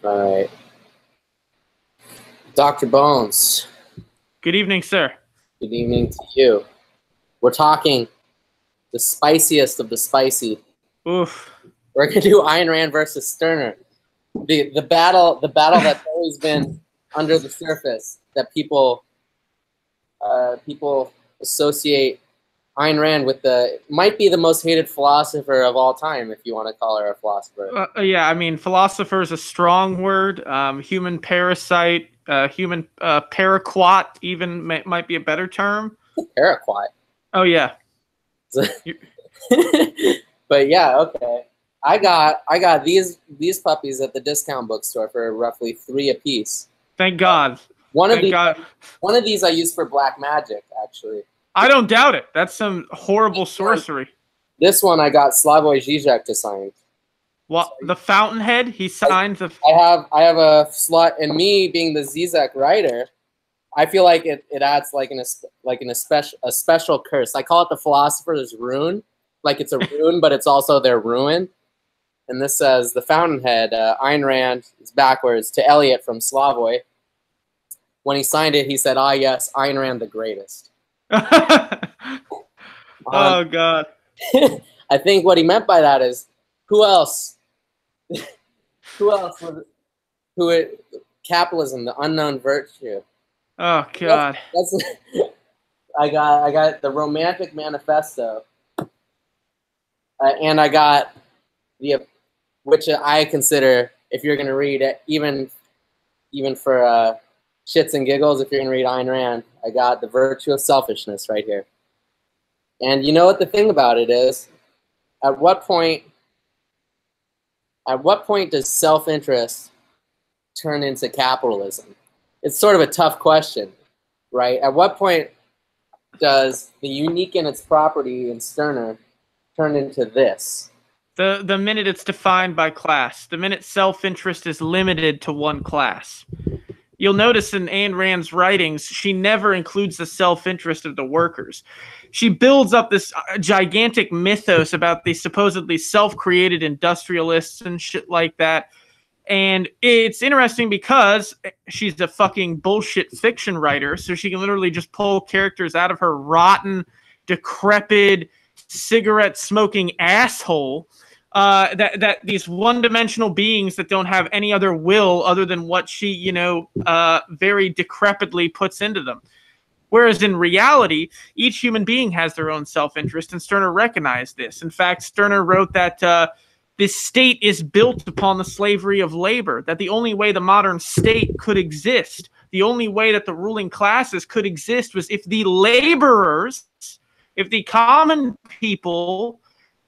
All right. Dr. Bones. Good evening, sir. Good evening to you. We're talking the spiciest of the spicy. Oof. We're gonna do Ayn Rand versus Stirner. The battle that's always been under the surface that people associate Ayn Rand with might be the most hated philosopher of all time, if you want to call her a philosopher. Yeah, I mean, philosopher is a strong word. Human parasite, human paraquat even might be a better term. Paraquat. Oh yeah. But yeah, okay. I got these puppies at the discount bookstore for roughly $3 a piece. Thank God. One of these I used for black magic, actually. I don't doubt it. That's some horrible sorcery. This one I got Slavoj Žižek to sign. What, the Fountainhead? He signs the. I have a slot, and me being the Zizek writer, I feel like it adds a special curse. I call it the philosopher's rune, like it's a rune, but it's also their ruin. And this says the Fountainhead. Ayn Rand is backwards to Eliot from Slavoj. When he signed it, he said, "Ah, yes, Ayn Rand the greatest." Oh God! I think what he meant by that is, who else? Capitalism, the unknown virtue. Oh God! I got the Romantic Manifesto, and I got which I consider, if you're gonna read it, even for shits and giggles, if you're gonna read Ayn Rand, I got The Virtue of Selfishness right here. And you know what the thing about it is? At what point does self-interest turn into capitalism? It's sort of a tough question, right? At what point does the unique in its property in Stirner turn into this? The minute it's defined by class, the minute self-interest is limited to one class. You'll notice in Ayn Rand's writings, she never includes the self-interest of the workers. She builds up this gigantic mythos about these supposedly self-created industrialists and shit like that. And it's interesting because she's a fucking bullshit fiction writer, so she can literally just pull characters out of her rotten, decrepit, cigarette-smoking asshole. That these one-dimensional beings that don't have any other will other than what she, very decrepitly puts into them. Whereas in reality, each human being has their own self-interest, and Stirner recognized this. In fact, Stirner wrote that this state is built upon the slavery of labor, that the only way the modern state could exist, the only way that the ruling classes could exist was if the laborers, if the common people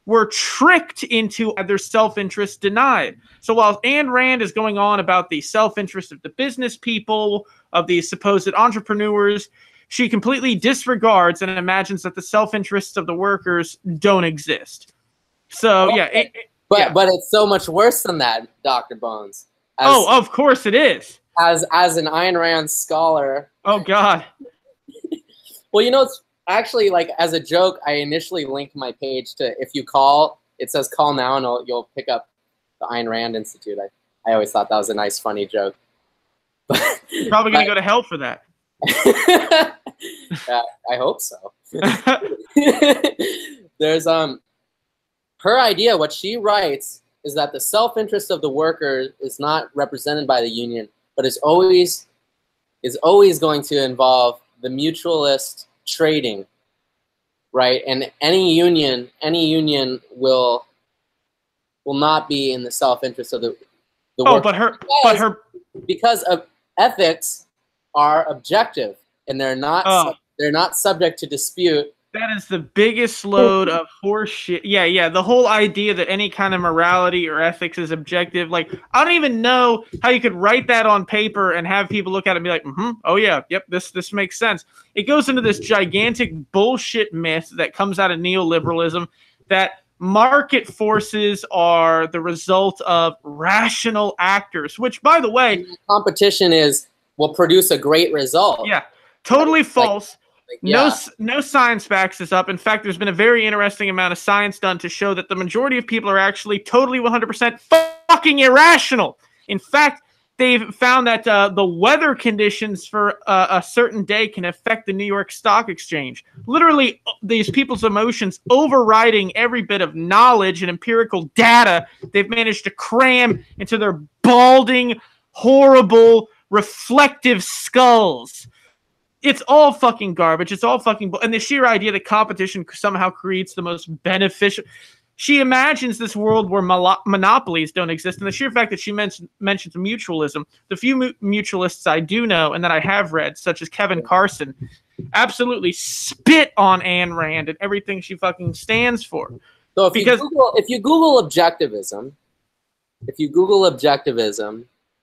were tricked into their self-interest denied. So while Ayn Rand is going on about the self-interest of the business people, of the supposed entrepreneurs, she completely disregards and imagines that the self-interests of the workers don't exist. So, yeah. But it's so much worse than that, Dr. Bones. Of course it is. As an Ayn Rand scholar. Oh, God. Well, it's actually, like, as a joke, I initially linked my page to, if you call, it says call now, and you'll pick up the Ayn Rand Institute. I always thought that was a nice, funny joke. You're probably going to go to hell for that. I hope so. There's her idea, what she writes, is that the self-interest of the worker is not represented by the union, but is always going to involve the mutualist trading, right? And any union will not be in the self-interest of the worker. Because of ethics are objective, and they're not subject to dispute. That is the biggest load of horseshit. Yeah. The whole idea that any kind of morality or ethics is objective. Like, I don't even know how you could write that on paper and have people look at it and be like, oh yeah, yep, this makes sense. It goes into this gigantic bullshit myth that comes out of neoliberalism that market forces are the result of rational actors, which, by the way, competition will produce a great result. Yeah, totally false. No science backs this up. In fact, there's been a very interesting amount of science done to show that the majority of people are actually totally 100% fucking irrational. In fact, they've found that the weather conditions for a certain day can affect the New York Stock Exchange. Literally, these people's emotions overriding every bit of knowledge and empirical data they've managed to cram into their balding, horrible, reflective skulls. It's all fucking garbage. It's all fucking... And the sheer idea that competition somehow creates the most beneficial... She imagines this world where monopolies don't exist. And the sheer fact that she mentions mutualism, the few mutualists I do know and that I have read, such as Kevin Carson, absolutely spit on Ayn Rand and everything she fucking stands for. So if you Google objectivism,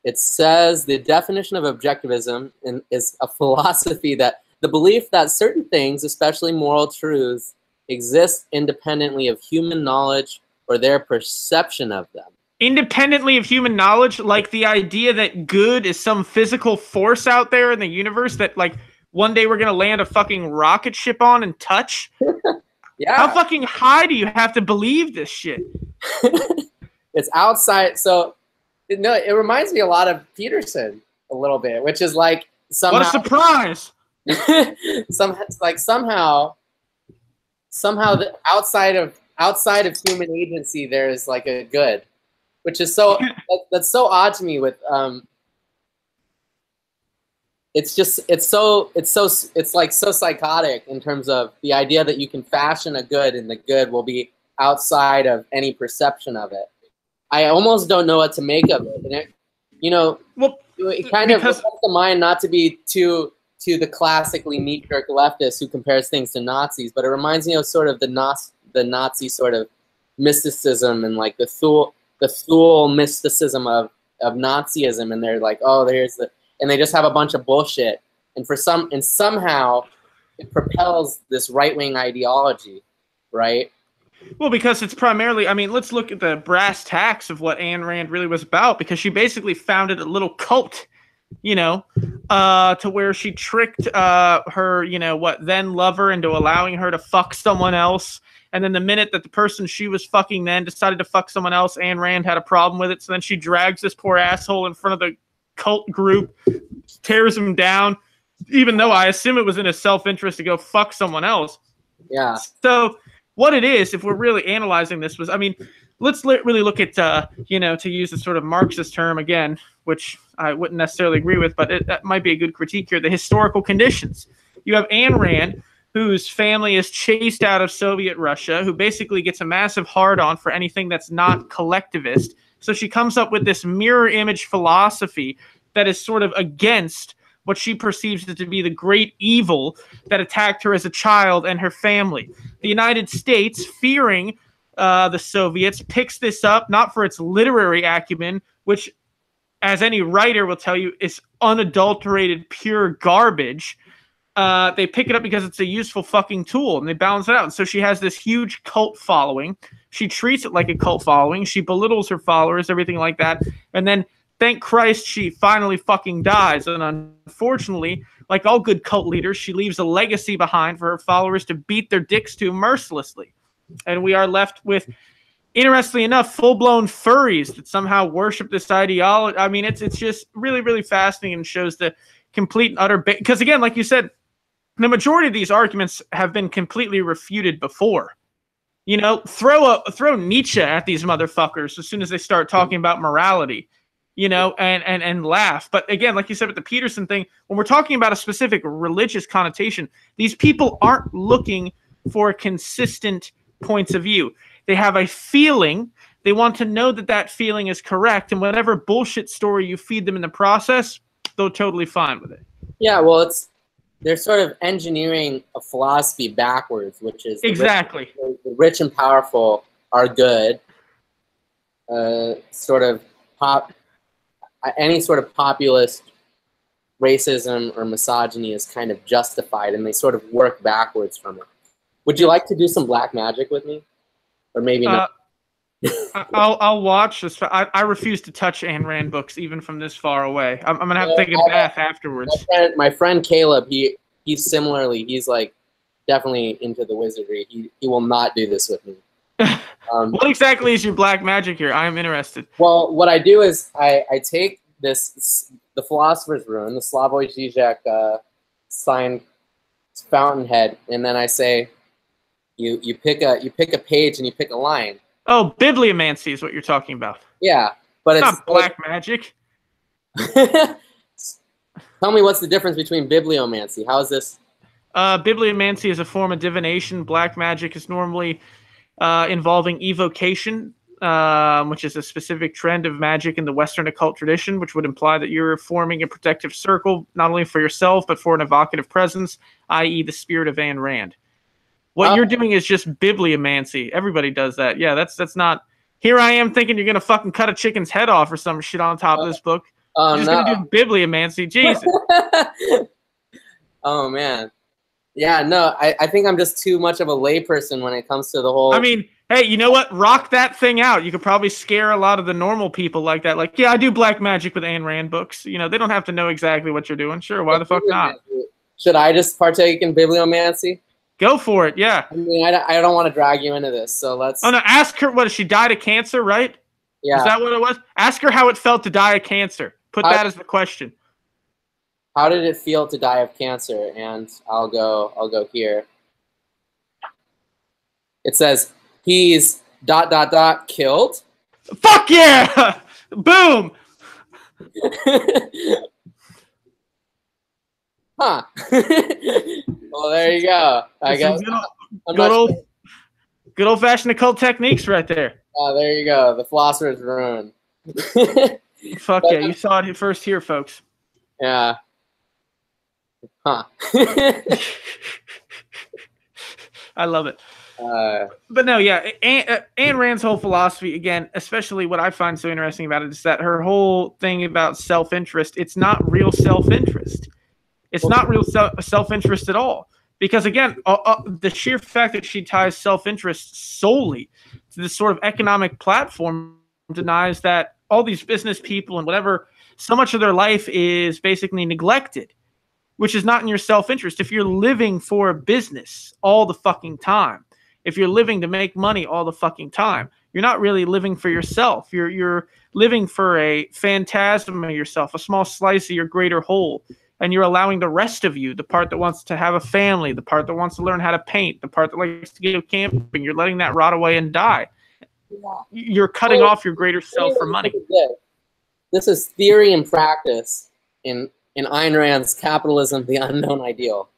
it says the definition of objectivism is a philosophy that the belief that certain things, especially moral truths, exist independently of human knowledge or their perception of them. Independently of human knowledge, like the idea that good is some physical force out there in the universe that, like, one day we're going to land a fucking rocket ship on and touch? Yeah. How fucking high do you have to believe this shit? It's outside. So, no, it reminds me a lot of Peterson a little bit, which is like somehow... What a surprise! Somehow the outside of human agency, there is like a good, which is so that's so odd to me. With it's like so psychotic in terms of the idea that you can fashion a good and the good will be outside of any perception of it. I almost don't know what to make of it, and it kind of puts the mind not to be to the classically knee-jerk leftist who compares things to Nazis, but it reminds me of sort of the Nazi sort of mysticism and like the Thule mysticism of Nazism, and they're like, oh, and they just have a bunch of bullshit, and somehow it propels this right-wing ideology, right? Well, because it's primarily, I mean, let's look at the brass tacks of what Ayn Rand really was about, because she basically founded a little cult, to where she tricked her, then lover into allowing her to fuck someone else. And then the minute that the person she was fucking then decided to fuck someone else, Ayn Rand had a problem with it. So then she drags this poor asshole in front of the cult group, tears him down, even though I assume it was in his self-interest to go fuck someone else. Yeah. So what it is, if we're really analyzing this, was, I mean, let's really look at, to use a sort of Marxist term again, which I wouldn't necessarily agree with, but that might be a good critique here, the historical conditions. You have Ayn Rand, whose family is chased out of Soviet Russia, who basically gets a massive hard-on for anything that's not collectivist. So she comes up with this mirror image philosophy that is sort of against what she perceives to be the great evil that attacked her as a child and her family. The United States, fearing the Soviets, picks this up, not for its literary acumen, which, as any writer will tell you, is unadulterated, pure garbage. They pick it up because it's a useful fucking tool, and they balance it out. And so she has this huge cult following. She treats it like a cult following. She belittles her followers, everything like that. And then, thank Christ, she finally fucking dies. And unfortunately, like all good cult leaders, she leaves a legacy behind for her followers to beat their dicks to mercilessly. And we are left with, interestingly enough, full-blown furries that somehow worship this ideology. I mean, it's just really, really fascinating, and shows the complete and utter... Because again, like you said, the majority of these arguments have been completely refuted before. Throw Nietzsche at these motherfuckers as soon as they start talking about morality, and laugh. But again, like you said with the Peterson thing, when we're talking about a specific religious connotation, these people aren't looking for consistent points of view. They have a feeling. They want to know that that feeling is correct, and whatever bullshit story you feed them in the process, they're totally fine with it. Yeah, well, they're sort of engineering a philosophy backwards, which is exactly the rich and powerful are good. Any sort of populist racism or misogyny is kind of justified, and they sort of work backwards from it. Would you like to do some black magic with me? Or maybe not? I'll watch this. I refuse to touch Ayn Rand books, even from this far away. I'm going to have to take a bath afterwards. My friend Caleb, he's similarly, he's like definitely into the wizardry. He will not do this with me. What exactly is your black magic here? I am interested. Well, what I do is I take the Philosopher's Rune, the Slavoj Žižek signed fountainhead, and then I say, you pick a page and you pick a line. Oh, bibliomancy is what you're talking about. Yeah, but it's not black magic. Tell me what's the difference between bibliomancy? How is this? Bibliomancy is a form of divination. Black magic is normally involving evocation, which is a specific trend of magic in the Western occult tradition, which would imply that you're forming a protective circle, not only for yourself, but for an evocative presence, i.e. the spirit of Ayn Rand. What you're doing is just bibliomancy. Everybody does that. Yeah, that's not... Here I am thinking you're going to fucking cut a chicken's head off or some shit on top of this book. Oh, you're just going to do bibliomancy. Jesus. Oh, man. Yeah, no, I think I'm just too much of a layperson when it comes to the whole... I mean, hey, you know what? Rock that thing out. You could probably scare a lot of the normal people like that. Like, yeah, I do black magic with Ayn Rand books. You know, they don't have to know exactly what you're doing. Sure, why the fuck not? Should I just partake in bibliomancy? Go for it, yeah. I mean, I don't want to drag you into this, so let's... Oh, no, ask her, what, she died of cancer, right? Yeah. Is that what it was? Ask her how it felt to die of cancer. Put that as the question. How did it feel to die of cancer? And I'll go here. It says, he's ... killed. Fuck yeah! Boom! Huh. Well, there you go. I guess. Good old-fashioned occult techniques right there. Oh, there you go. The Philosopher's Rune. Fuck yeah, you saw it first here, folks. Yeah. Huh. I love it. But no, yeah, Ayn Rand's whole philosophy, again, especially what I find so interesting about it is that her whole thing about self-interest, it's not real self-interest. It's not real self-interest at all. Because, again, the sheer fact that she ties self-interest solely to this sort of economic platform denies that all these business people and whatever, so much of their life is basically neglected, which is not in your self-interest. If you're living for a business all the fucking time, if you're living to make money all the fucking time, you're not really living for yourself. You're living for a phantasm of yourself, a small slice of your greater whole. And you're allowing the rest of you, the part that wants to have a family, the part that wants to learn how to paint, the part that likes to go camping, you're letting that rot away and die. You're cutting off your greater self for money. This is theory and practice in Ayn Rand's Capitalism, the Unknown Ideal.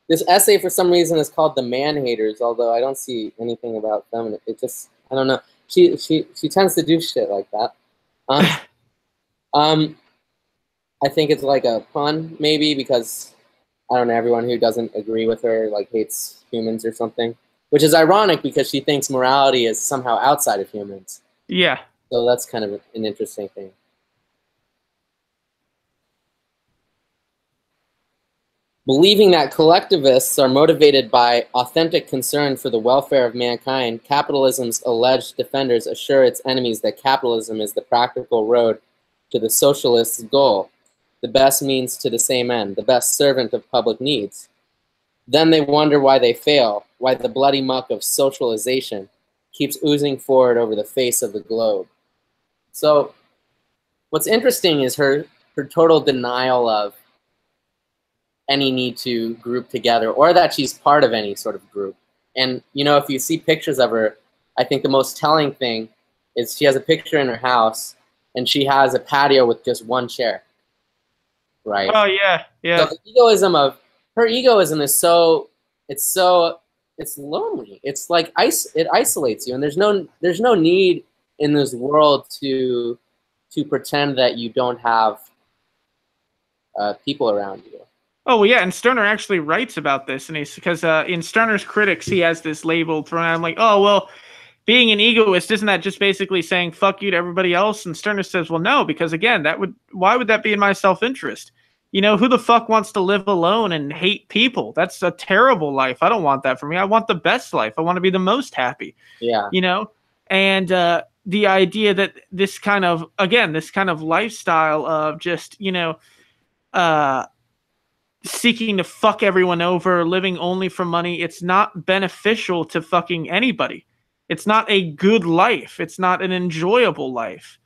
This essay, for some reason, is called The Man-Haters, although I don't see anything about them. It just, I don't know. She tends to do shit like that. I think it's like a pun, maybe, because, I don't know, everyone who doesn't agree with her, like, hates humans or something. Which is ironic, because she thinks morality is somehow outside of humans. Yeah. So that's kind of an interesting thing. Believing that collectivists are motivated by authentic concern for the welfare of mankind, capitalism's alleged defenders assure its enemies that capitalism is the practical road to the socialist's goal, the best means to the same end, the best servant of public needs. Then they wonder why they fail, why the bloody muck of socialization keeps oozing forward over the face of the globe. So what's interesting is her total denial of any need to group together, or that she's part of any sort of group. And, you know, if you see pictures of her, I think the most telling thing is she has a picture in her house, and she has a patio with just one chair. Right. Oh yeah, yeah. So the her egoism is it's lonely. It's like it isolates you, and there's no need in this world to pretend that you don't have people around you. Oh well, yeah, and Stirner actually writes about this, and he's because in Stirner's Critics he has this label thrown out. I'm like, oh well, being an egoist, isn't that just basically saying fuck you to everybody else? And Stirner says, well, no, because again, why would that be in my self-interest? You know, who the fuck wants to live alone and hate people? That's a terrible life. I don't want that for me. I want the best life. I want to be the most happy. Yeah. You know? And the idea that this kind of lifestyle of just, you know, seeking to fuck everyone over, living only for money, it's not beneficial to fucking anybody. It's not a good life. It's not an enjoyable life.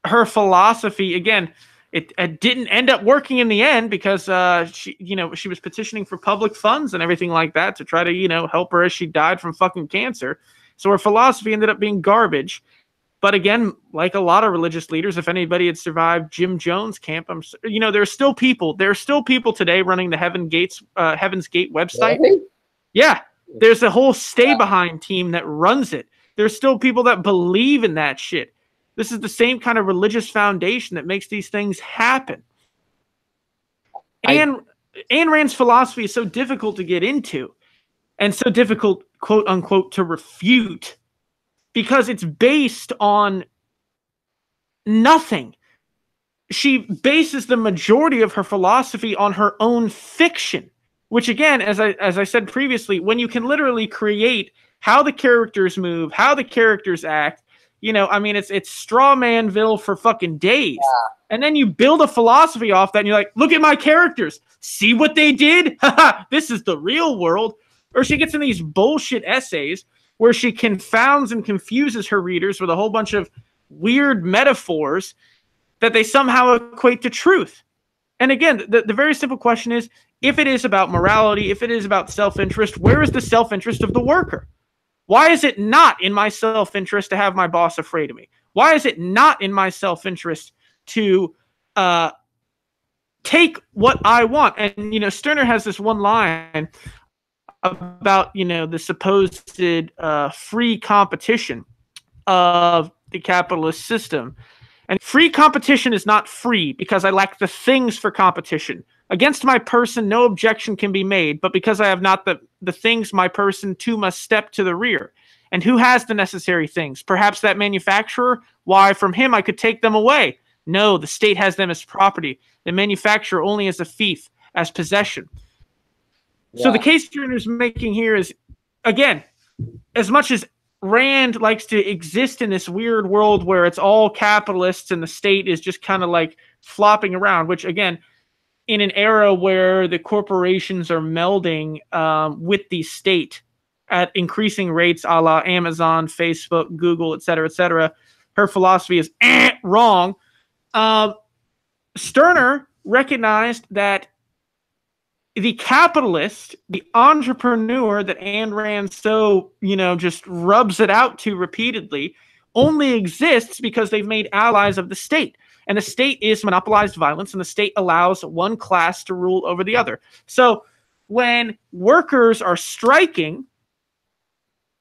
her philosophy, again, it didn't end up working in the end because she was petitioning for public funds and everything like that to try to, help her as she died from fucking cancer. So her philosophy ended up being garbage. But again, like a lot of religious leaders, if anybody had survived Jim Jones' camp, there are still people today running the Heaven's Gate website. Really? Yeah, there's a whole stay behind team that runs it. There's still people that believe in that shit. This is the same kind of religious foundation that makes these things happen. Ayn Rand's philosophy is so difficult to get into and so difficult, quote unquote, to refute because it's based on nothing. She bases the majority of her philosophy on her own fiction, which again, as I said previously, when you can literally create how the characters move, how the characters act, it's straw manville for fucking days. Yeah. And then you build a philosophy off that and you're like, look at my characters. See what they did? This is the real world. Or she gets in these bullshit essays where she confounds and confuses her readers with a whole bunch of weird metaphors that they somehow equate to truth. And again, the very simple question is, if it is about morality, if it is about self-interest, where is the self-interest of the worker? Why is it not in my self-interest to have my boss afraid of me? Why is it not in my self-interest to take what I want? And, Stirner has this one line about, the supposed free competition of the capitalist system. And free competition is not free because I lack the things for competition. Against my person, no objection can be made, but because I have not the things my person too must step to the rear. And who has the necessary things? Perhaps that manufacturer? Why, from him I could take them away. No, the state has them as property. The manufacturer only as a fief, as possession. Yeah. So the case Stirner's making here is, again, as much as Rand likes to exist in this weird world where it's all capitalists and the state is just kind of like flopping around, which again, in an era where the corporations are melding with the state at increasing rates, a la Amazon, Facebook, Google, et cetera, her philosophy is wrong. Stirner recognized that the capitalist, the entrepreneur that Ayn Rand so, just rubs it out to repeatedly, only exists because they've made allies of the state. And the state is monopolized violence, and the state allows one class to rule over the other. So when workers are striking,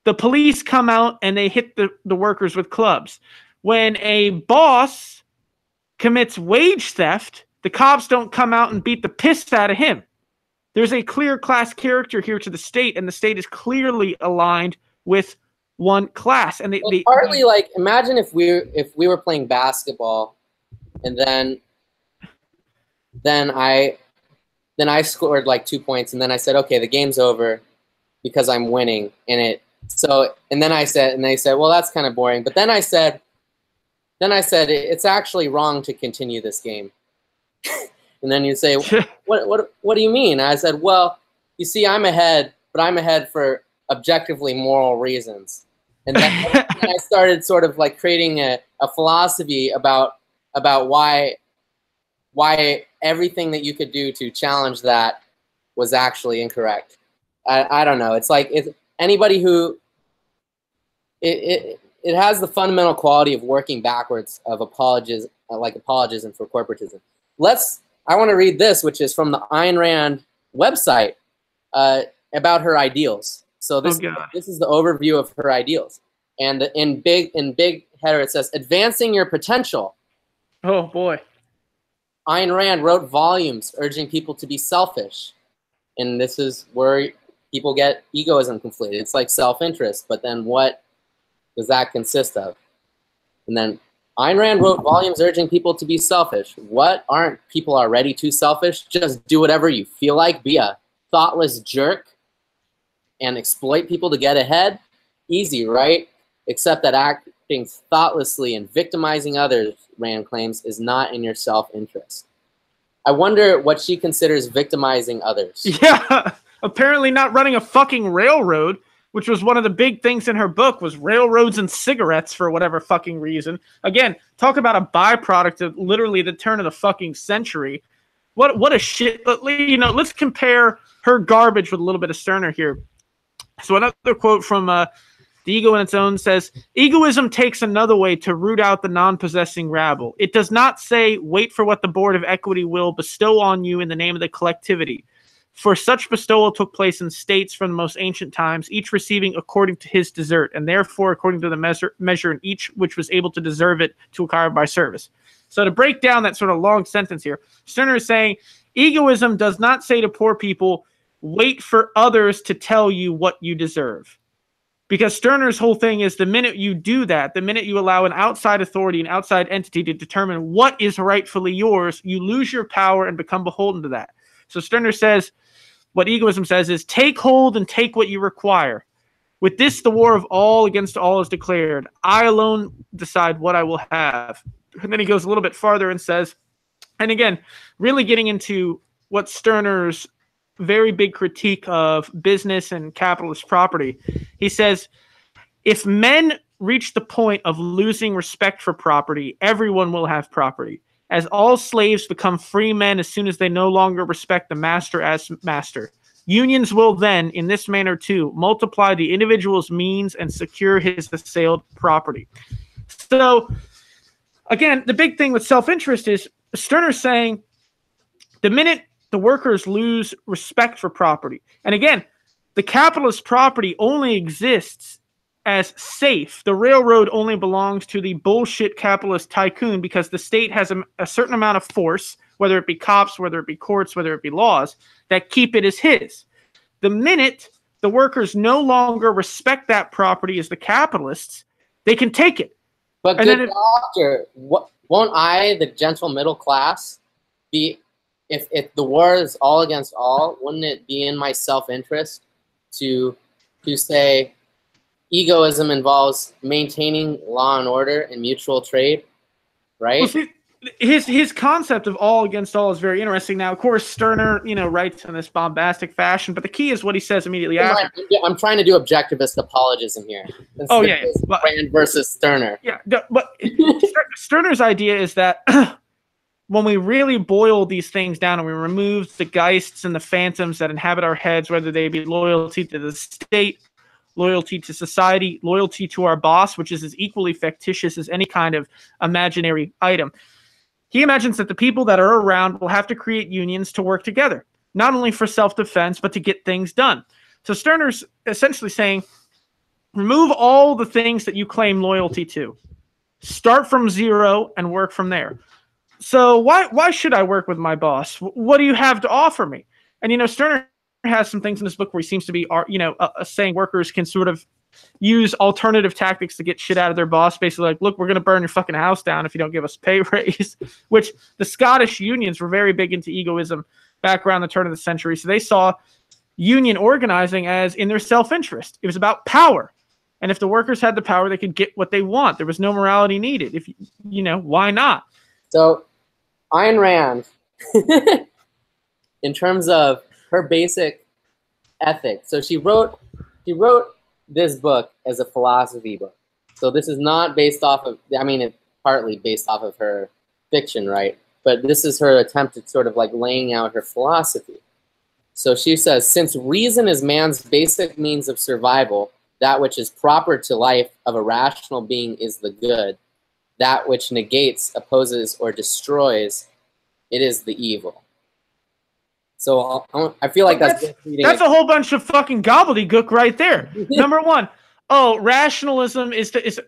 the police come out and they hit the workers with clubs. When a boss commits wage theft, the cops don't come out and beat the piss out of him. There's a clear class character here to the state, and the state is clearly aligned with one class. And partly like, imagine if we were playing basketball, and then I scored like 2 points, and then I said, okay, the game's over because I'm winning. And then I said, and they said, well, that's kind of boring. But then I said, it's actually wrong to continue this game. And then you say, what do you mean? And I said, well, you see, I'm ahead, but I'm ahead for objectively moral reasons. And then I started sort of like creating a philosophy about why everything that you could do to challenge that was actually incorrect. I don't know. It's like anybody who it has the fundamental quality of working backwards of apologism for corporatism. I want to read this, which is from the Ayn Rand website about her ideals. So this is the overview of her ideals, and in big header it says, "Advancing your potential." Oh boy. Ayn Rand wrote volumes urging people to be selfish, and this is where people get egoism conflated. It's like self-interest, but then what does that consist of? And then Ayn Rand wrote volumes urging people to be selfish. What? Aren't people already too selfish? Just do whatever you feel like, be a thoughtless jerk, and exploit people to get ahead? Easy, right? Except that acting thoughtlessly and victimizing others, Rand claims, is not in your self-interest. I wonder what she considers victimizing others. Yeah, apparently not running a fucking railroad. which was one of the big things in her book, was railroads and cigarettes for whatever fucking reason. Again, talk about a byproduct of literally the turn of the fucking century. What a shit. You know, let's compare her garbage with a little bit of Stirner here. So another quote from The Ego in Its Own says, "Egoism takes another way to root out the non-possessing rabble. It does not say, wait for what the Board of Equity will bestow on you in the name of the collectivity. For such bestowal took place in states from the most ancient times, each receiving according to his desert, and therefore according to the measure in each which was able to deserve it to acquire by service." So to break down that sort of long sentence here, Stirner is saying, egoism does not say to poor people, wait for others to tell you what you deserve. Because Stirner's whole thing is the minute you do that, the minute you allow an outside authority, an outside entity to determine what is rightfully yours, you lose your power and become beholden to that. So Stirner says, what egoism says is, take hold and take what you require. With this, the war of all against all is declared. I alone decide what I will have. And then he goes a little bit farther and says, and again, really getting into what Stirner's very big critique of business and capitalist property. He says, if men reach the point of losing respect for property, everyone will have property. As all slaves become free men as soon as they no longer respect the master as master. Unions will then, in this manner too, multiply the individual's means and secure his assailed property. So, again, the big thing with self-interest is Stirner saying the minute the workers lose respect for property, and again, the capitalist property only exists as safe. The railroad only belongs to the bullshit capitalist tycoon because the state has a certain amount of force, whether it be cops, whether it be courts, whether it be laws, that keep it as his. The minute the workers no longer respect that property as the capitalists, they can take it. But good doctor, won't I, the gentle middle class, be, if the war is all against all, wouldn't it be in my self-interest to say egoism involves maintaining law and order and mutual trade, right? Well, see, his concept of all against all is very interesting. Now, of course, Stirner, writes in this bombastic fashion, but the key is what he says immediately after. I'm trying to do objectivist apologism here. Oh, yeah. Rand versus Stirner. Yeah, but Stirner's idea is that when we really boil these things down and we remove the geists and the phantoms that inhabit our heads, whether they be loyalty to the state, loyalty to society, loyalty to our boss, which is as equally fictitious as any kind of imaginary item. He imagines that the people that are around will have to create unions to work together, not only for self-defense, but to get things done. So Stirner's essentially saying, remove all the things that you claim loyalty to. Start from zero and work from there. So why should I work with my boss? What do you have to offer me? And, Stirner has some things in this book where he seems to be, saying workers can sort of use alternative tactics to get shit out of their boss. Basically like, look, we're going to burn your fucking house down if you don't give us a pay raise, which the Scottish unions were very big into egoism back around the turn of the century. So they saw union organizing as in their self-interest. It was about power. And if the workers had the power, they could get what they want. There was no morality needed. If why not? So Ayn Rand, in terms of her basic ethics, so she wrote this book as a philosophy book. So this is not based off of, it's partly based off of her fiction, right? But this is her attempt at sort of like laying out her philosophy. So she says, since reason is man's basic means of survival, that which is proper to life of a rational being is the good. That which negates, opposes, or destroys, it is the evil. So I feel like that's a whole bunch of fucking gobbledygook right there. Number one, rationalism is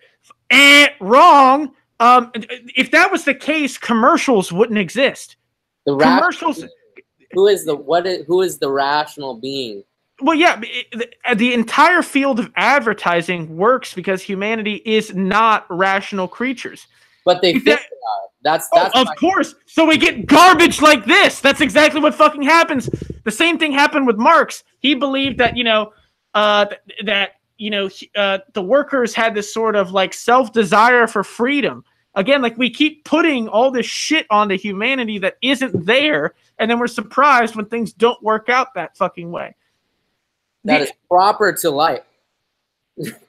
wrong. If that was the case, commercials wouldn't exist. Commercials. Who is the rational being? Well, yeah, the entire field of advertising works because humanity is not rational creatures. But they think they are. That's of course. So we get garbage like this. That's exactly what fucking happens. The same thing happened with Marx. He believed that the workers had this sort of like self-desire for freedom. Again, like we keep putting all this shit onto humanity that isn't there, and then we're surprised when things don't work out that fucking way. That is proper to life.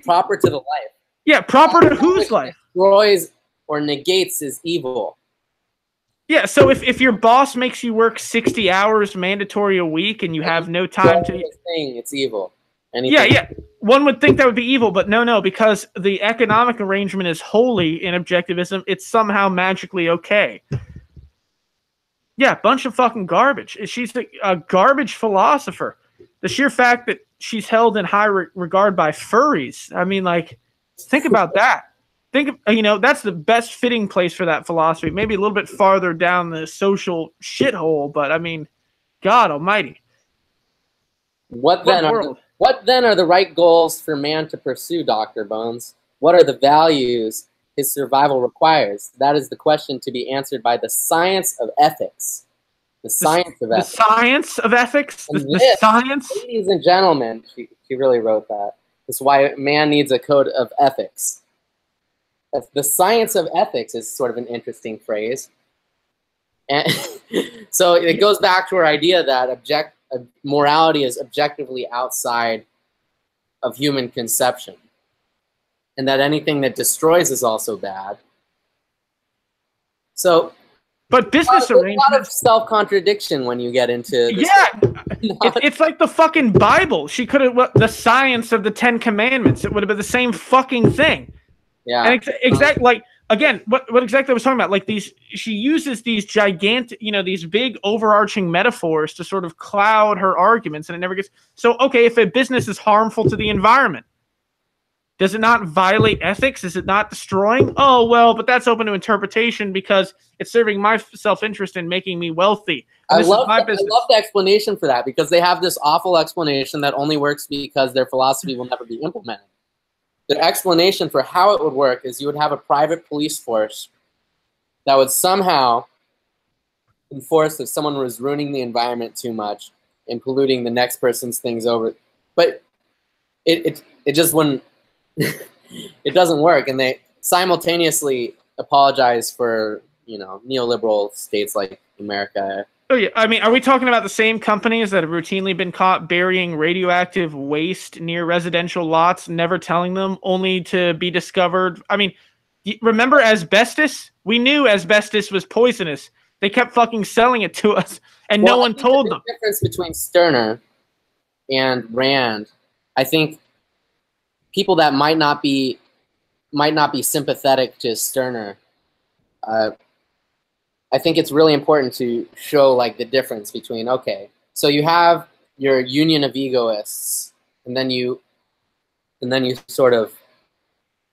Proper to the life. Yeah, proper to whose life? Destroys or negates is evil. Yeah, so if your boss makes you work 60 hours mandatory a week and you have no time to... Thing, it's evil. Yeah. One would think that would be evil, but no, because the economic arrangement is holy in objectivism, it's somehow magically okay. Yeah, bunch of fucking garbage. She's a garbage philosopher. The sheer fact that she's held in high regard by furries. I mean, like, think about that. Think, that's the best fitting place for that philosophy. Maybe a little bit farther down the social shithole, but I mean, God almighty. What then are the right goals for man to pursue, Dr. Bones? What are the values his survival requires? That is the question to be answered by the science of ethics. The science of ethics. The science of ethics? The science? Ladies and gentlemen, she really wrote that. That's why man needs a code of ethics. The science of ethics is sort of an interesting phrase. And so it goes back to our idea that morality is objectively outside of human conception, and that anything that destroys is also bad. So, but business arrangements, a lot of self-contradiction when you get into this. It's like the fucking Bible. She could have the science of the 10 Commandments. It would have been the same fucking thing. Yeah, and exactly like again, what exactly I was talking about, like she uses these gigantic, these big overarching metaphors to sort of cloud her arguments, and it never gets. So, okay, if a business is harmful to the environment, does it not violate ethics? Is it not destroying? Oh, well, but that's open to interpretation because it's serving my self-interest in making me wealthy. I love the explanation for that, because they have this awful explanation that only works because their philosophy will never be implemented. The explanation for how it would work is you would have a private police force that would somehow enforce if someone was ruining the environment too much and polluting the next person's things over. But it just wouldn't. It doesn't work, and they simultaneously apologize for neoliberal states like America. Oh yeah, I mean, are we talking about the same companies that have routinely been caught burying radioactive waste near residential lots, never telling them, only to be discovered? I mean, remember asbestos? We knew asbestos was poisonous. They kept fucking selling it to us, and no one told them. The difference between Stirner and Rand, I think people that might not be sympathetic to Stirner, I think it's really important to show like the difference between, okay, so you have your union of egoists, and then you sort of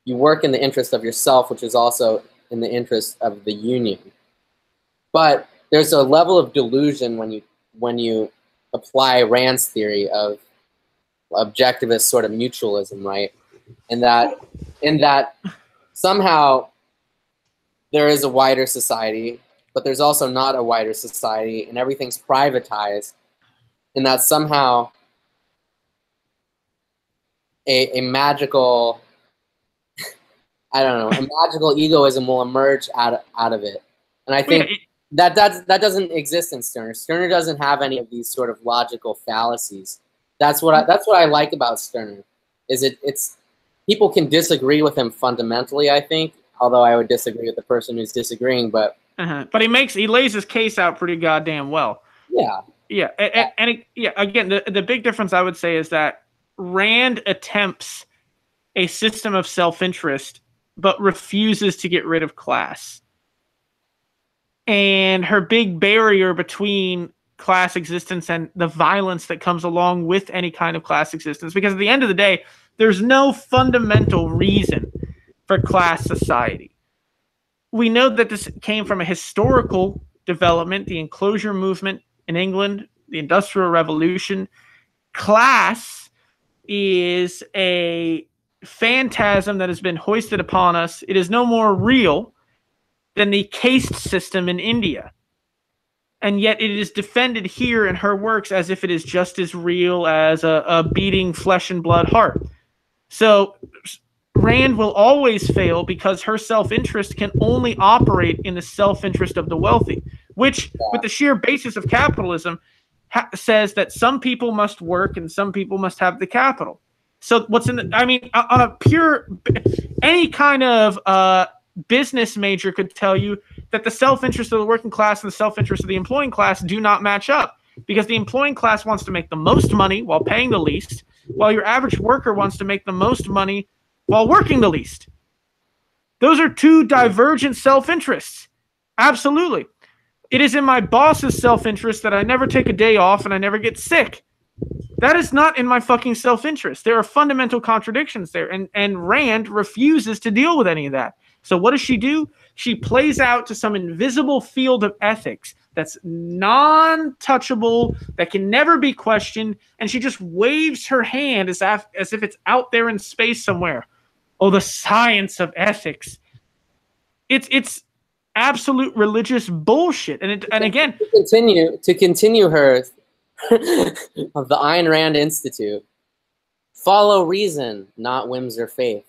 work in the interest of yourself, which is also in the interest of the union. But there's a level of delusion when you apply Rand's theory of objectivist sort of mutualism, right? In that somehow there is a wider society, but there's also not a wider society, and everything's privatized, and that somehow a magical, I don't know, a magical egoism will emerge out of it. And I think that doesn't exist in Stirner. Stirner doesn't have any of these sort of logical fallacies. That's what I like about Stirner, is it's people can disagree with him fundamentally, I think, although I would disagree with the person who's disagreeing, but but he lays his case out pretty goddamn well. Yeah. Again, the big difference I would say is that Rand attempts a system of self-interest, but refuses to get rid of class. And her big barrier between class existence and the violence that comes along with any kind of class existence, because at the end of the day, there's no fundamental reason for class society. We know that this came from a historical development, the enclosure movement in England, the Industrial Revolution. Class is a phantasm that has been hoisted upon us. It is no more real than the caste system in India. And yet it is defended here in her works as if it is just as real as a beating flesh and blood heart. So Rand will always fail because her self-interest can only operate in the self-interest of the wealthy, which, with the sheer basis of capitalism, says that some people must work and some people must have the capital. So what's in the, I mean, on a pure, any kind of business major could tell you that the self-interest of the working class and the self-interest of the employing class do not match up, because the employing class wants to make the most money while paying the least, while your average worker wants to make the most money while working the least. Those are two divergent self-interests. Absolutely. It is in my boss's self-interest that I never take a day off and I never get sick. That is not in my fucking self-interest. There are fundamental contradictions there, and Rand refuses to deal with any of that. So what does she do? She plays out to some invisible field of ethics that's non-touchable, that can never be questioned, and she just waves her hand as if it's out there in space somewhere. Oh, the science of ethics. It's absolute religious bullshit. And again, to continue her of the Ayn Rand Institute, follow reason, not whims or faith.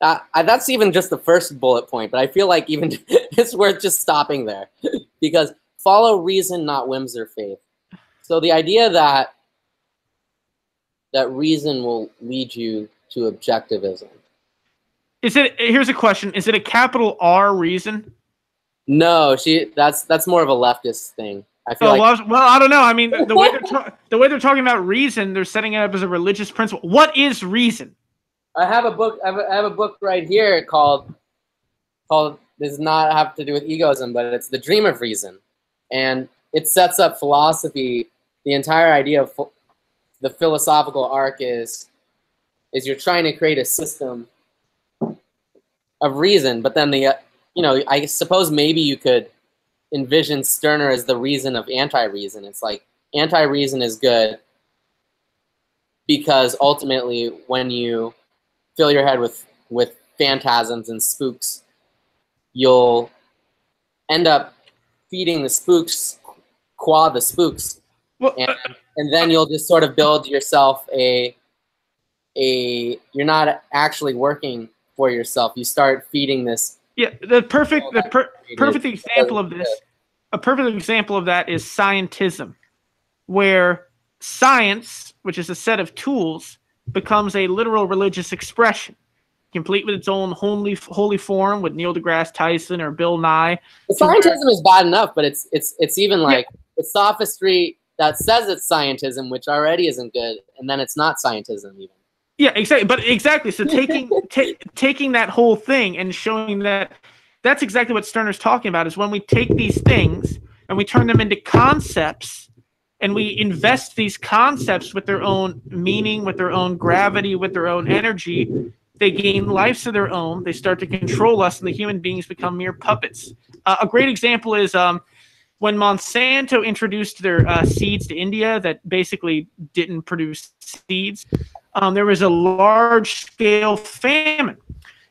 That's even just the first bullet point, but I feel like even it's worth just stopping there, because follow reason, not whims or faith. So the idea that reason will lead you to objectivism. Here's a question. Is it a capital R reason? No, that's more of a leftist thing. I feel well, I don't know. I mean, the way they're talking about reason, they're setting it up as a religious principle. What is reason? I have a book. I have a book right here called does not have to do with egoism, but it's The Dream of Reason, and it sets up philosophy. The entire idea of the philosophical arc is you're trying to create a system of reason, but then I suppose maybe you could envision Stirner as the reason of anti-reason. It's like anti-reason is good because ultimately when you fill your head with phantasms and spooks, you'll end up feeding the spooks, qua the spooks, well, and then you'll just sort of build yourself you're not actually working for yourself. You start feeding this. Yeah, the perfect example of this, a perfect example of that is scientism, where science, which is a set of tools, becomes a literal religious expression, complete with its own holy form, with Neil deGrasse Tyson or Bill Nye. Scientism is bad enough, but it's even like the sophistry that says it's scientism, which already isn't good, and then it's not scientism even. Yeah, exactly. But exactly. So taking that whole thing and showing that that's exactly what Stirner's talking about, is when we take these things and we turn them into concepts and we invest these concepts with their own meaning, with their own gravity, with their own energy, they gain lives of their own. They start to control us, and the human beings become mere puppets. A great example is when Monsanto introduced their seeds to India that basically didn't produce seeds. There was a large-scale famine,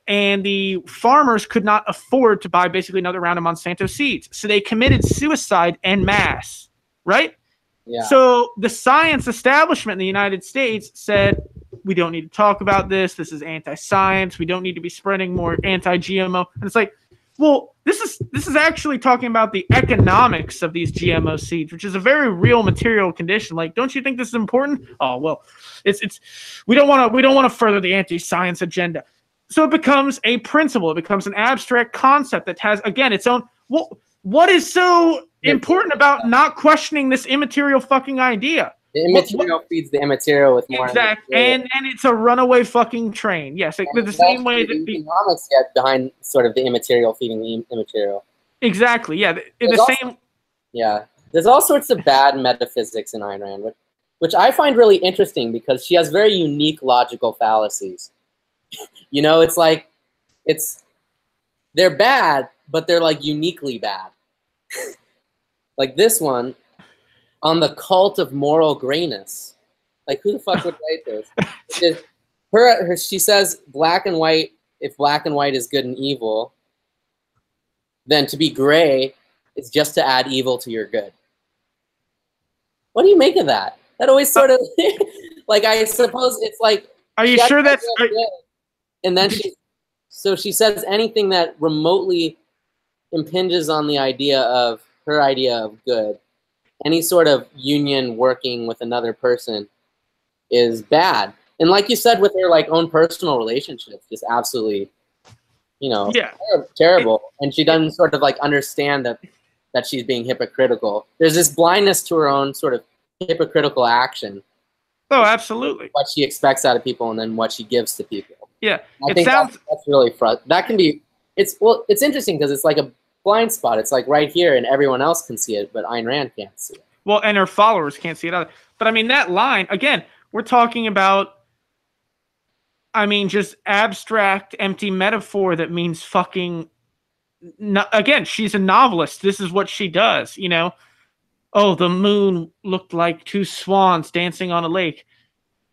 and the farmers could not afford to buy basically another round of Monsanto seeds. So they committed suicide en masse, right? Yeah. So the science establishment in the United States said, we don't need to talk about this. This is anti-science. We don't need to be spreading more anti-GMO. And it's like, well, this is actually talking about the economics of these GMO seeds, which is a very real material condition. Like, don't you think this is important? Oh, well, we don't want to further the anti-science agenda. So it becomes a principle. It becomes an abstract concept that has, again, its own. Well, what is so important about not questioning this immaterial fucking idea? The immaterial feeds the immaterial with more. Exactly, and it's a runaway fucking train. Yes, like the same way that the economics get behind sort of the immaterial feeding the immaterial. Exactly. Yeah, same. Yeah, there's all sorts of bad metaphysics in Ayn Rand, which I find really interesting because she has very unique logical fallacies. It's like they're bad, but they're like uniquely bad. Like this one. On the cult of moral grayness. Like, who the fuck would write this? She says black and white, if black and white is good and evil, then to be gray is just to add evil to your good. What do you make of that? That always sort of, like, I suppose it's like... Are you sure that's... And then she says anything that remotely impinges on the idea of, her idea of good, any sort of union working with another person is bad. And like you said, with her like own personal relationships, just absolutely, you know, terrible. And she doesn't sort of like understand that she's being hypocritical. There's this blindness to her own sort of hypocritical action. Oh, absolutely. What she expects out of people and then what she gives to people. Yeah, I think that's really that can be. It's interesting because it's like a blind spot. It's like right here, and everyone else can see it, but Ayn Rand can't see it. Well, and her followers can't see it either. But I mean, that line again. We're talking about. I mean, just abstract, empty metaphor that means fucking. Again, she's a novelist. This is what she does. You know. Oh, the moon looked like two swans dancing on a lake.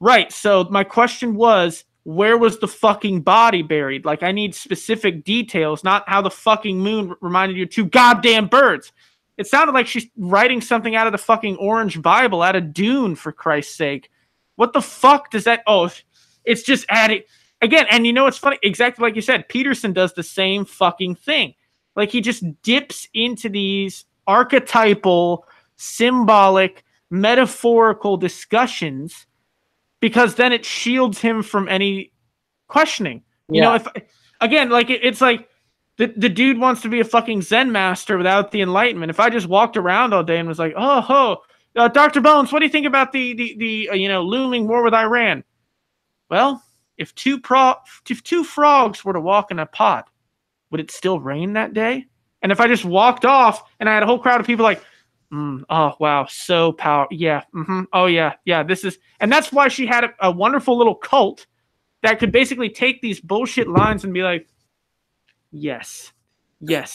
Right. So my question was, where was the fucking body buried? Like, I need specific details, not how the fucking moon reminded you of two goddamn birds. It sounded like she's writing something out of the fucking Orange Bible, out of Dune, for Christ's sake. What the fuck does that... Oh, it's just adding... Again, and you know what's funny? Exactly like you said, Peterson does the same fucking thing. Like, he just dips into these archetypal, symbolic, metaphorical discussions because then it shields him from any questioning. You know, if again, like it's like the dude wants to be a fucking Zen master without the enlightenment. If I just walked around all day and was like, Dr. Bones, what do you think about the you know, looming war with Iran? Well, if two frogs were to walk in a pot, would it still rain that day? And if I just walked off and I had a whole crowd of people like, oh, wow, so powerful. Yeah. Oh, yeah. Yeah, this is... And that's why she had a wonderful little cult that could basically take these bullshit lines and be like, yes,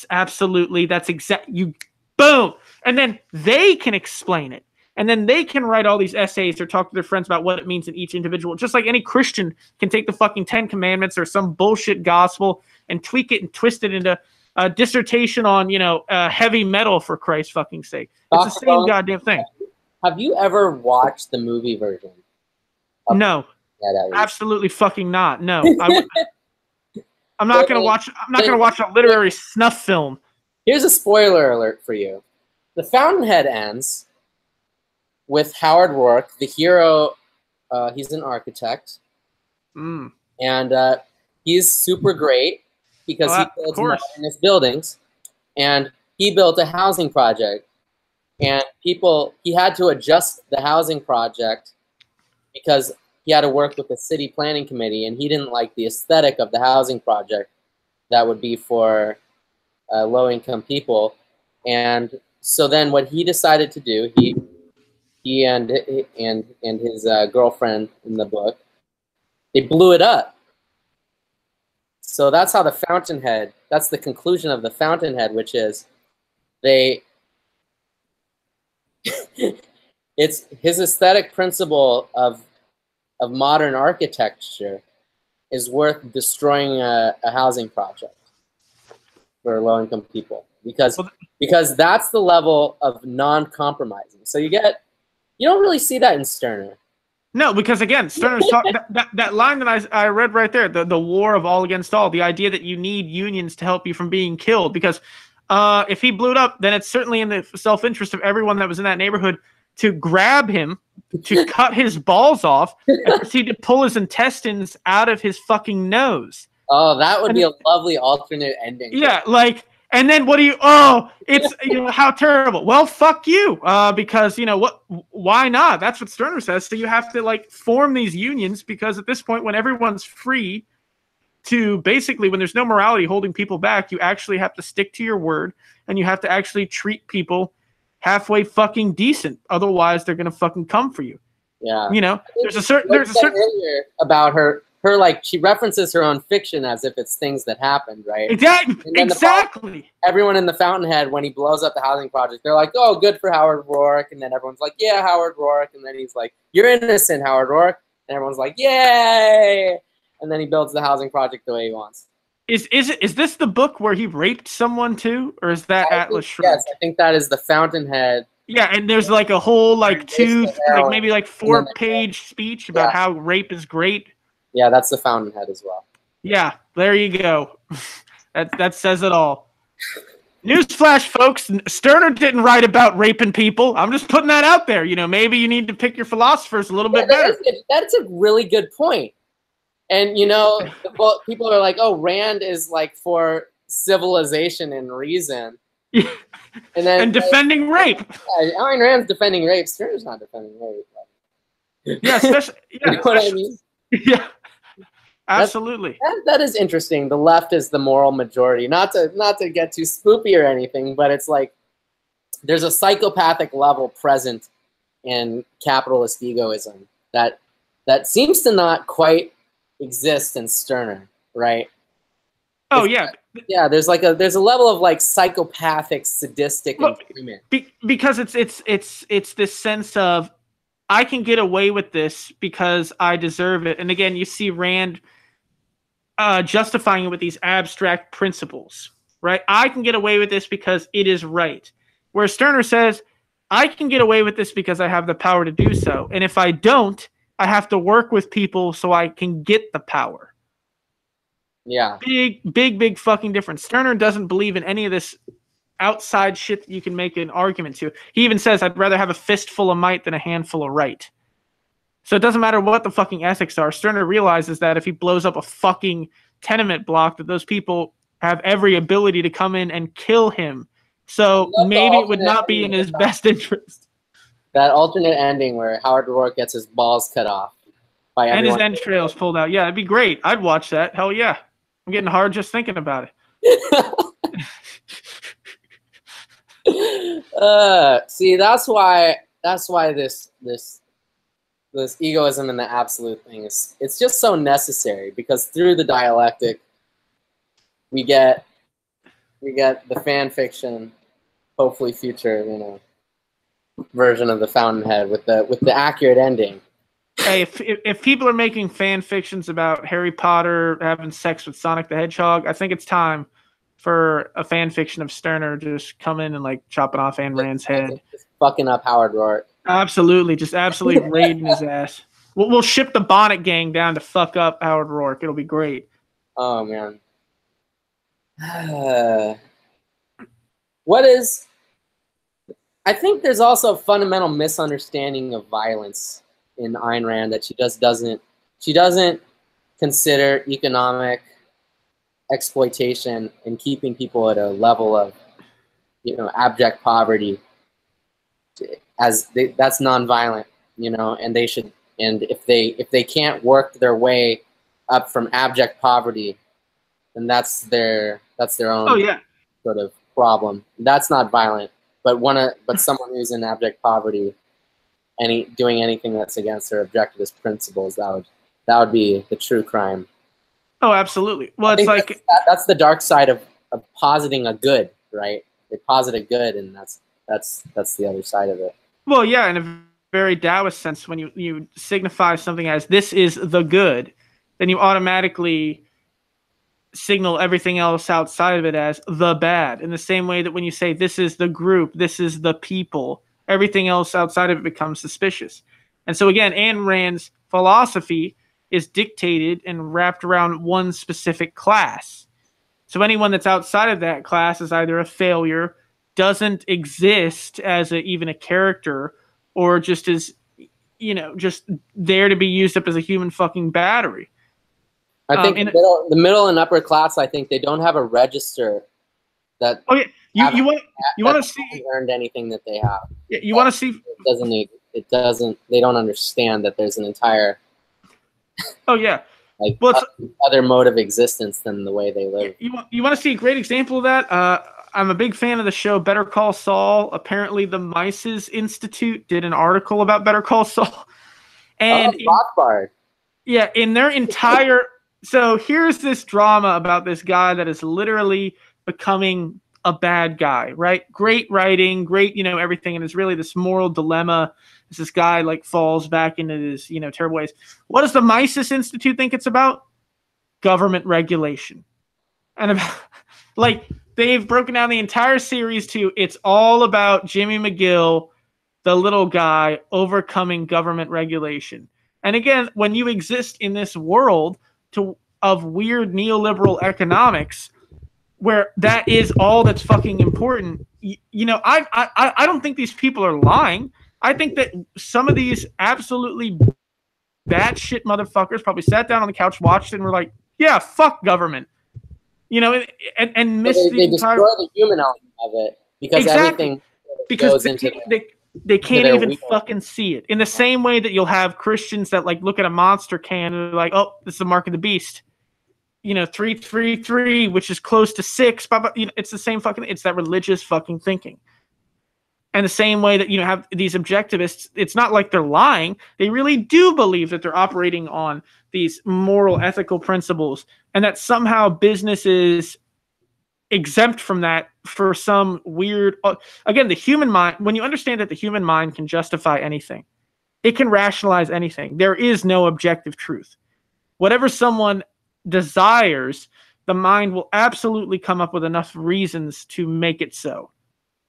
absolutely. That's you... Boom! And then they can explain it. And then they can write all these essays or talk to their friends about what it means in each individual. Just like any Christian can take the fucking 10 Commandments or some bullshit gospel and tweak it and twist it into... a dissertation on, you know, heavy metal, for Christ's fucking sake. It's the same goddamn thing. Have you ever watched the movie version? No, absolutely fucking not. No, I'm not gonna watch. I'm not gonna watch a literary snuff film. Here's a spoiler alert for you: The Fountainhead ends with Howard Rourke, the hero. He's an architect, and he's super great. Because he builds modernist buildings, and he built a housing project, and he had to adjust the housing project because he had to work with the city planning committee, and he didn't like the aesthetic of the housing project that would be for low-income people. And so then what he decided to do, he and his girlfriend in the book, they blew it up. So that's how the Fountainhead, that's the conclusion of the Fountainhead, which is it's his aesthetic principle of modern architecture is worth destroying a housing project for low-income people because that's the level of non-compromising. So you don't really see that in Stirner. No, because again, Stirner's talking that line that I read right there, the war of all against all, the idea that you need unions to help you from being killed. Because if he blew it up, then it's certainly in the self-interest of everyone that was in that neighborhood to grab him, to cut his balls off, and proceed to pull his intestines out of his fucking nose. Oh, that would be a lovely alternate ending. Yeah, like... And then what do you? Oh, it's how terrible. Well, fuck you, because you know what? Why not? That's what Stirner says. So you have to like form these unions because at this point, when everyone's free to basically, when there's no morality holding people back, you actually have to stick to your word and you have to actually treat people halfway fucking decent. Otherwise, they're gonna fucking come for you. Yeah. You know, there's a certain earlier about her like she references her own fiction as if it's things that happened, right? Exactly. Everyone in the Fountainhead, when he blows up the housing project, they're like, "Oh, good for Howard Rourke," and then everyone's like, "Yeah, Howard Rourke," and then he's like, "You're innocent, Howard Rourke," and everyone's like, "Yay!" And then he builds the housing project the way he wants. Is this the book where he raped someone too, or is that Atlas Shrugged? Yes, I think that is the Fountainhead. Yeah, and there's like a whole like maybe 4-page speech about how rape is great. Yeah, that's the Fountainhead as well. Yeah, there you go. That says it all. Newsflash, folks, Stirner didn't write about raping people. I'm just putting that out there. You know, maybe you need to pick your philosophers a little bit better. That's a really good point. And, you know, people are like, oh, Rand is like for civilization and reason. And then defending rape. Yeah, Ayn Rand's defending rape. Stirner's not defending rape. Yeah, especially. Yeah, you know what I mean? Yeah, absolutely. That is interesting. The left is the moral majority. Not to get too spoopy or anything, but it's like there's a psychopathic level present in capitalist egoism that seems to not quite exist in Stirner, right? Oh, yeah. Yeah, there's a level of like psychopathic, sadistic agreement. Because it's this sense of I can get away with this because I deserve it. And again, you see Rand justifying it with these abstract principles, right? I can get away with this because it is right. Whereas Stirner says, I can get away with this because I have the power to do so. And if I don't, I have to work with people so I can get the power. Yeah. Big fucking difference. Stirner doesn't believe in any of this outside shit that you can make an argument to. He even says, I'd rather have a fistful of might than a handful of right. So it doesn't matter what the fucking ethics are. Stirner realizes that if he blows up a fucking tenement block, that those people have every ability to come in and kill him. So maybe it would not be in his best interest. That alternate ending where Howard Rourke gets his balls cut off by everyone. And his entrails pulled out. Yeah, it'd be great. I'd watch that. Hell yeah. I'm getting hard just thinking about it. See, that's why this egoism and the absolute thing it's just so necessary, because through the dialectic we get the fan fiction, hopefully future, you know, version of the Fountainhead with the accurate ending. Hey, if people are making fan fictions about Harry Potter having sex with Sonic the Hedgehog, I think it's time for a fan fiction of Stirner just come in and like chopping off Ayn Rand's head. Just fucking up Howard Rourke. Absolutely, just absolutely raiding his ass. We'll ship the Bonnet Gang down to fuck up Howard Rourke. It'll be great. Oh man. I think there's also a fundamental misunderstanding of violence in Ayn Rand, that she doesn't consider economic exploitation and keeping people at a level of, you know, abject poverty that's nonviolent, you know, and if they can't work their way up from abject poverty, then that's their own sort of problem. That's not violent, but someone who's in abject poverty, doing anything that's against their objectivist principles, that would be the true crime. Oh, absolutely. Well, it's like that's the dark side of positing a good, right? They posit a good, and that's the other side of it. Well, yeah, in a very Taoist sense, when you signify something as this is the good, then you automatically signal everything else outside of it as the bad. In the same way that when you say this is the group, this is the people, everything else outside of it becomes suspicious. And so again, Ayn Rand's philosophy is dictated and wrapped around one specific class. So anyone that's outside of that class is either a failure, doesn't exist as even a character, or just is, you know, just there to be used up as a human fucking battery. I think the middle and upper class, I think they don't have a register that. Oh yeah, you want to see earned anything that they have. Yeah, you want to see. It doesn't. They don't understand that there's an entire. Oh yeah. Like other mode of existence than the way they live. You want to see a great example of that? I'm a big fan of the show Better Call Saul. Apparently, the Mises Institute did an article about Better Call Saul, and Rothbard. Yeah, in their entire. So here's this drama about this guy that is literally becoming a bad guy, right? Great writing, great, you know, everything, and it's really this moral dilemma. This guy like falls back into his, you know, terrible ways. What does the Mises Institute think it's about? Government regulation. And about, like, they've broken down the entire series to it's all about Jimmy McGill, the little guy, overcoming government regulation. And again, when you exist in this world of weird neoliberal economics, where that is all that's fucking important. You know, I don't think these people are lying. I think that some of these absolutely batshit motherfuckers probably sat down on the couch, watched it, and were like, yeah, fuck government. You know, and missed so the they entire... destroy the human element of it because everything goes into they can't even weakness. fucking see it. In the same way that you'll have Christians that like look at a monster can and they're like, oh, this is the mark of the beast. You know, 333, which is close to 6. But you know, it's the same fucking... It's that religious fucking thinking. And the same way that you know have these objectivists, it's not like they're lying. They really do believe that they're operating on these moral, ethical principles, and that somehow business is exempt from that for some weird... Again, the human mind, when you understand that the human mind can justify anything, it can rationalize anything. There is no objective truth. Whatever someone desires, the mind will absolutely come up with enough reasons to make it so.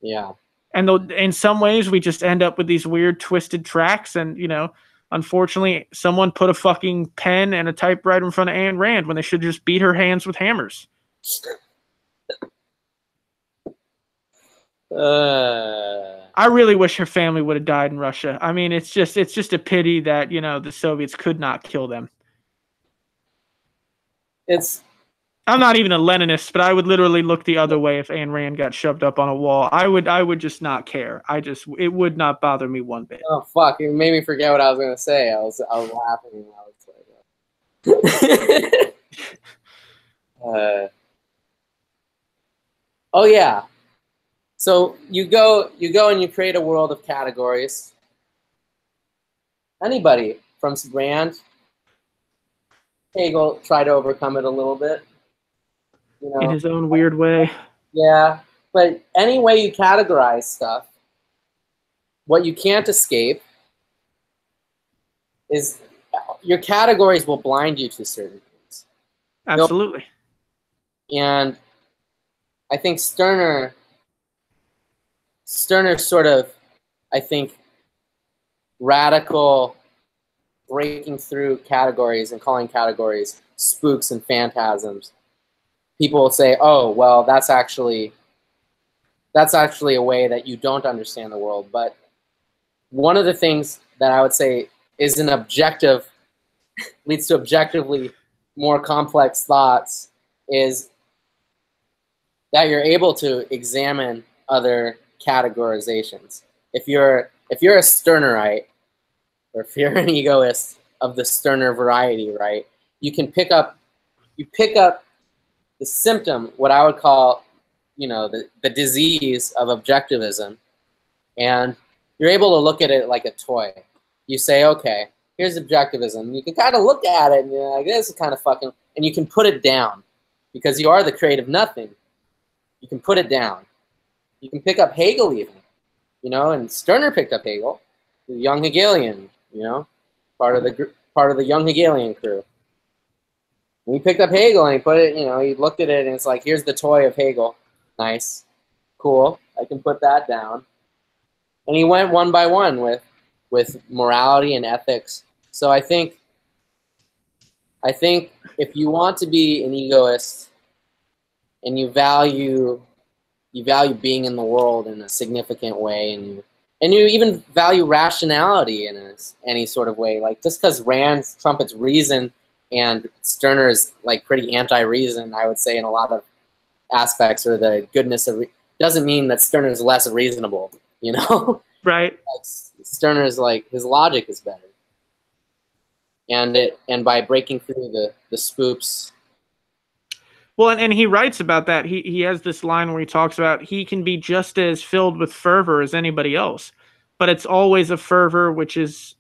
Yeah. And in some ways, we just end up with these weird, twisted tracks. And, you know, unfortunately, someone put a fucking pen and a typewriter in front of Ayn Rand when they should just beat her hands with hammers. I really wish her family would have died in Russia. I mean, it's just a pity that, you know, the Soviets could not kill them. I'm not even a Leninist, but I would literally look the other way if Ayn Rand got shoved up on a wall. I would just not care. It would not bother me one bit. Oh fuck! It made me forget what I was gonna say. I was laughing when I was like, oh yeah. So you go and you create a world of categories. Anybody from Rand, Hegel tried to overcome it a little bit. You know, in his own weird way. Yeah, but any way you categorize stuff, what you can't escape is your categories will blind you to certain things. Absolutely. And I think Stirner sort of, I think, radical breaking through categories and calling categories spooks and phantasms. People will say, oh, well, that's actually a way that you don't understand the world. But one of the things that I would say is an objective, leads to objectively more complex thoughts, is that you're able to examine other categorizations. If you're a Stirnerite, or if you're an egoist of the Stirner variety, right, you pick up the symptom, what I would call, you know, the disease of objectivism, and you're able to look at it like a toy. You say, okay, here's objectivism. You can kind of look at it and you're like, this is kind of fucking, and you can put it down because you are the creative nothing. You can put it down. You can pick up Hegel even, you know, and Stirner picked up Hegel, the young Hegelian, you know, part of the young Hegelian crew. And he picked up Hegel and he put it, you know, he looked at it and it's like, here's the toy of Hegel. Nice. Cool. I can put that down. And he went one by one with morality and ethics. So I think if you want to be an egoist and you value being in the world in a significant way, and you even value rationality in any sort of way, like just because Rand trumpets reason and Stirner is like pretty anti-reason, I would say, in a lot of aspects, or the goodness of doesn't mean that Stirner is less reasonable, you know? Right. Like, Stirner is like, his logic is better. And by breaking through the spooks. Well, and he writes about that. He has this line where he talks about he can be just as filled with fervor as anybody else, but it's always a fervor which is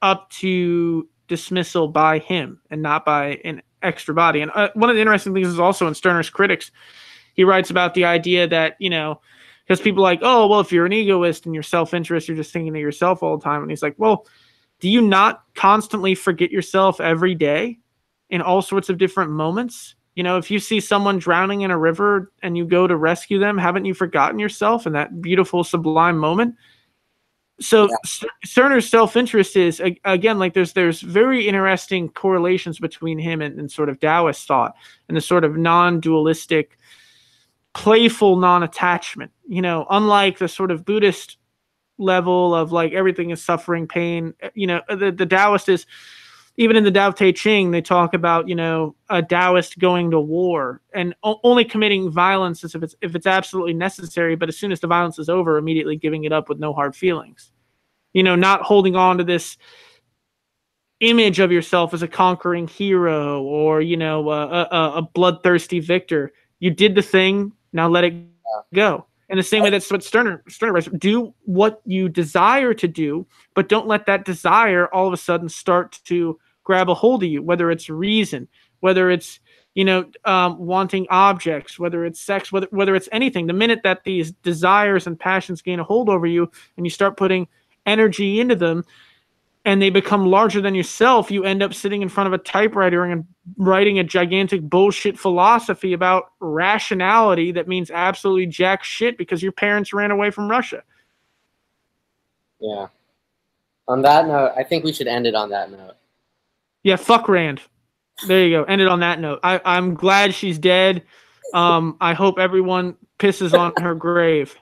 up to dismissal by him and not by an extra body. And one of the interesting things is also in Stirner's Critics, he writes about the idea that, you know, because people are like, oh, well, if you're an egoist and you're self-interest, you're just thinking of yourself all the time. And he's like, well, do you not constantly forget yourself every day in all sorts of different moments? You know, if you see someone drowning in a river and you go to rescue them, haven't you forgotten yourself in that beautiful, sublime moment? So yeah. Stirner's self-interest is, again, like there's very interesting correlations between him and sort of Taoist thought and the sort of non-dualistic playful non-attachment. You know, unlike the sort of Buddhist level of like everything is suffering, pain. You know, the Taoist is, even in the Tao Te Ching, they talk about, you know, a Taoist going to war and only committing violence if it's absolutely necessary. But as soon as the violence is over, immediately giving it up with no hard feelings. You know, not holding on to this image of yourself as a conquering hero or, you know, a bloodthirsty victor. You did the thing, now let it go. In the same way that's what Stirner writes. Do what you desire to do, but don't let that desire all of a sudden start to grab a hold of you, whether it's reason, whether it's, you know, wanting objects, whether it's sex, whether it's anything. The minute that these desires and passions gain a hold over you and you start putting energy into them, and they become larger than yourself, you end up sitting in front of a typewriter and writing a gigantic bullshit philosophy about rationality that means absolutely jack shit because your parents ran away from Russia. Yeah. On that note, I think we should end it on that note. Yeah, fuck Rand. There you go. End it on that note. I'm glad she's dead. I hope everyone pisses on her grave.